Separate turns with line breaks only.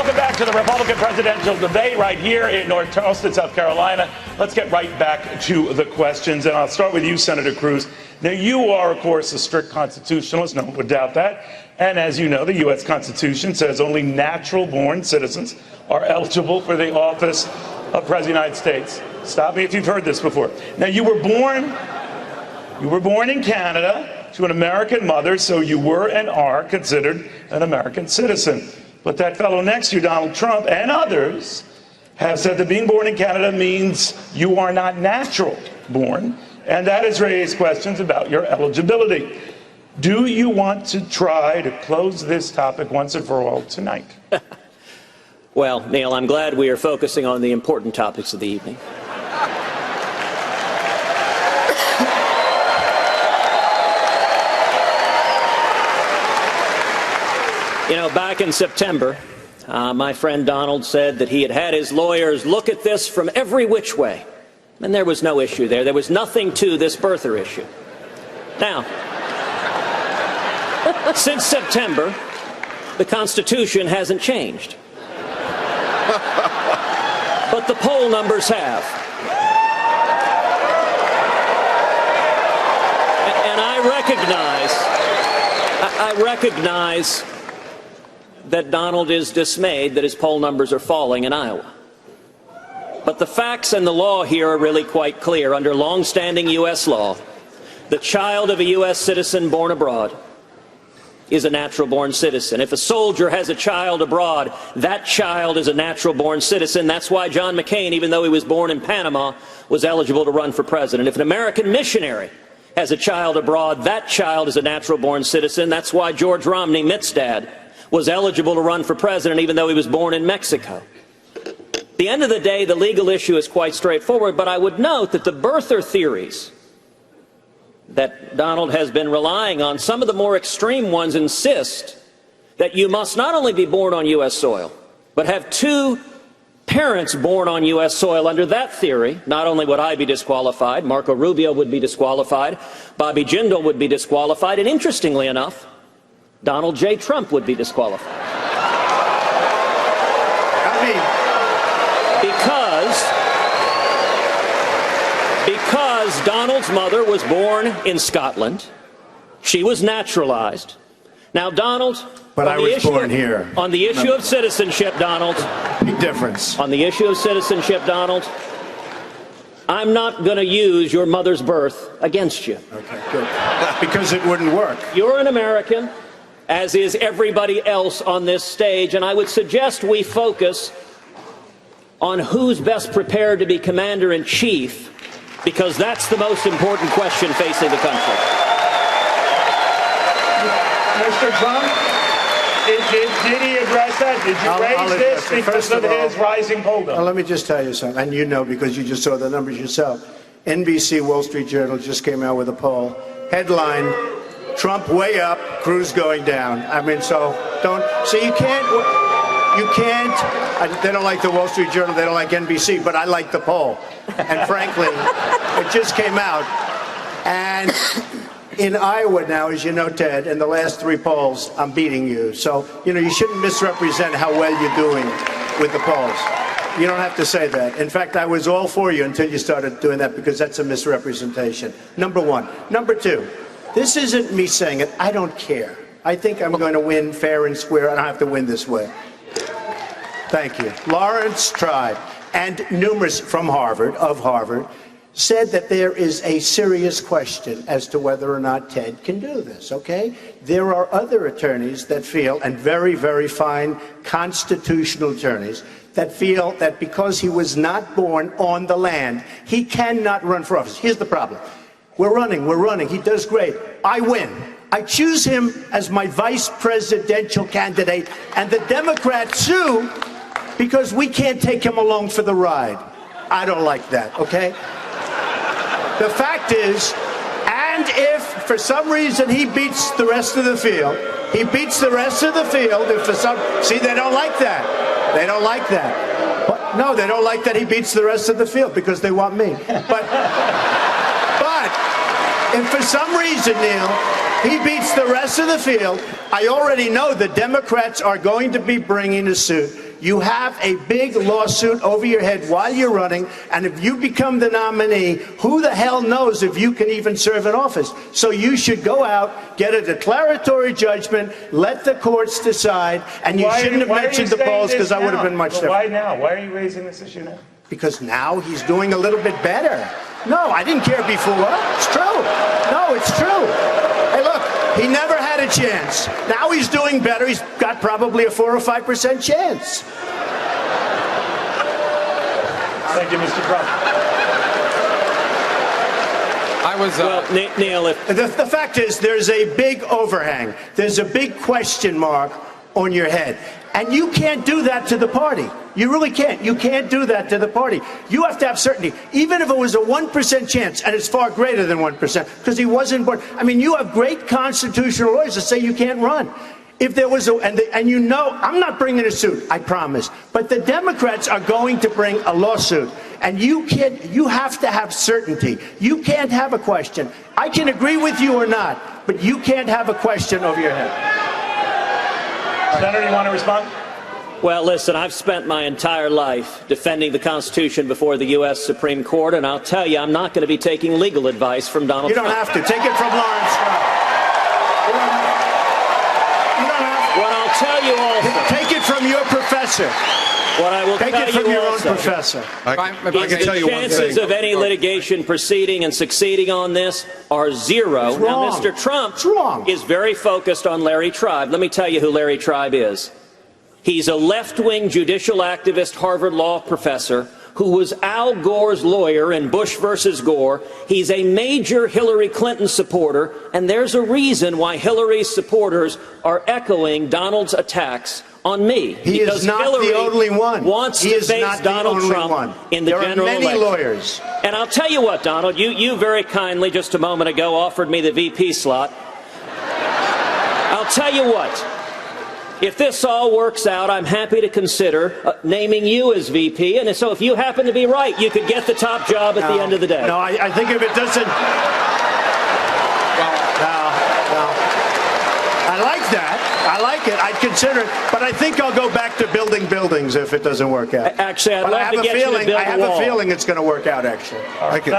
Welcome back to the Republican presidential debate right here in North Charleston, South Carolina. Let's get right back to the questions, and I'll start with you, Senator Cruz. Now, you are, of course, a strict constitutionalist, no one would doubt that. And as you know, the U.S. Constitution says only natural-born citizens are eligible for the office of President of the United States. Stop me if you've heard this before. Now, you were born in Canada to an American mother, so you were and are considered an American citizen. But that fellow next to you, Donald Trump, and others have said that being born in Canada means you are not natural born, and that has raised questions about your eligibility. Do you want to try to close this topic once and for all tonight?
Well, Neil, I'm glad we are focusing on the important topics of the evening. You know, back in September, my friend Donald said that he had had his lawyers look at this from every which way, and there was no issue there. There was nothing to this birther issue. Now, since September, the Constitution hasn't changed. But the poll numbers have. And I recognize that Donald is dismayed that his poll numbers are falling in Iowa. But the facts and the law here are really quite clear. Under long-standing U.S. law, the child of a U.S. citizen born abroad is a natural-born citizen. If a soldier has a child abroad, that child is a natural-born citizen. That's why John McCain, even though he was born in Panama, was eligible to run for president. If an American missionary has a child abroad, that child is a natural-born citizen. That's why George Romney, Mitt's dad, was eligible to run for president even though he was born in Mexico. At the end of the day, the legal issue is quite straightforward, but I would note that the birther theories that Donald has been relying on, some of the more extreme ones insist that you must not only be born on U.S. soil, but have two parents born on U.S. soil. Under that theory, not only would I be disqualified, Marco Rubio would be disqualified, Bobby Jindal would be disqualified, and interestingly enough, Donald J. Trump would be disqualified. Because Donald's mother was born in Scotland. She was naturalized. Now, Donald,
but I was born here.
On the issue of citizenship, Donald.
Big difference.
On the issue of citizenship, Donald, I'm not going to use your mother's birth against you.
Okay, good. Because it wouldn't work.
You're an American, as is everybody else on this stage, and I would suggest we focus on who's best prepared to be commander-in-chief, because that's the most important question facing the country.
Mr. Trump, did he address that? Did you raise this because of his rising poll?
Well, let me just tell you something, and you know because you just saw the numbers yourself. NBC Wall Street Journal just came out with a poll. Headline, Trump way up, Cruz going down. I mean, so you can't, they don't like the Wall Street Journal, they don't like NBC, but I like the poll. And frankly, it just came out. And in Iowa now, as you know, Ted, in the last three polls, I'm beating you. So, you shouldn't misrepresent how well you're doing with the polls. You don't have to say that. In fact, I was all for you until you started doing that, because that's a misrepresentation. Number one. Number two, this isn't me saying it. I don't care. I think I'm going to win fair and square. I don't have to win this way. Thank you. Lawrence Tribe and numerous from Harvard, said that there is a serious question as to whether or not Ted can do this, okay? There are other attorneys that feel, and very, very fine constitutional attorneys, that feel that because he was not born on the land, he cannot run for office. Here's the problem. We're running. He does great. I win. I choose him as my vice presidential candidate, and the Democrats sue because we can't take him along for the ride. I don't like that, okay? The fact is, and if for some reason he beats the rest of the field, if for some, see, they don't like that. They don't like that. But, no, they don't like that he beats the rest of the field because they want me. But if for some reason, Neil, he beats the rest of the field, I already know the Democrats are going to be bringing a suit You have a big lawsuit over your head while you're running, and if you become the nominee, who the hell knows if you can even serve in office? So you should go out, get a declaratory judgment, let the courts decide, and you shouldn't have mentioned the polls because that would have been much different.
Why now? Why are you raising this issue now?
Because now he's doing a little bit better. No, I didn't care before. It's true. No, it's true. Hey, look, he never had a chance. Now he's doing better. He's got probably a 4 or 5% chance.
Thank you, Mr. Trump.
Well, Neil,
The fact is, there's a big overhang. There's a big question mark on your head. And you can't do that to the party. You really can't. You can't do that to the party. You have to have certainty. Even if it was a 1% chance, and it's far greater than 1%, because he wasn't born. I mean, you have great constitutional lawyers that say you can't run. If there was and you know, I'm not bringing a suit, I promise. But the Democrats are going to bring a lawsuit. And you have to have certainty. You can't have a question. I can agree with you or not, but you can't have a question over your head.
Senator, you want to respond?
Well, listen, I've spent my entire life defending the Constitution before the U.S. Supreme Court, and I'll tell you, I'm not going to be taking legal advice from Donald Trump.
You don't have to. Take it from Lawrence. You don't have to.
What I'll tell you also...
Take it from your professor.
What I will
Take
tell
it from
you
your
also,
own professor.
I can tell you one thing.
The chances of any litigation proceeding and succeeding on this are zero.
It's
now,
wrong.
Mr. Trump
It's wrong.
is very focused on Larry Tribe. Let me tell you who Larry Tribe is. He's a left-wing judicial activist, Harvard Law professor, who was Al Gore's lawyer in Bush versus Gore. He's a major Hillary Clinton supporter, and there's a reason why Hillary's supporters are echoing Donald's attacks on me.
He is not
Hillary
the only one.
Wants
he
to
is
face
not
Donald
the only
Trump
one.
in the general election.
There are many lawyers.
And I'll tell you what, Donald, you very kindly just a moment ago offered me the VP slot. I'll tell you what. If this all works out, I'm happy to consider naming you as VP. And so if you happen to be right, you could get the top job at the end of the day.
No, I think if it doesn't... I like that. I like it. I'd consider it. But I think I'll go back to building buildings if it doesn't work out.
Actually, I'd love to get you to build a wall.
I have a feeling it's going to work out, actually.
Thank you.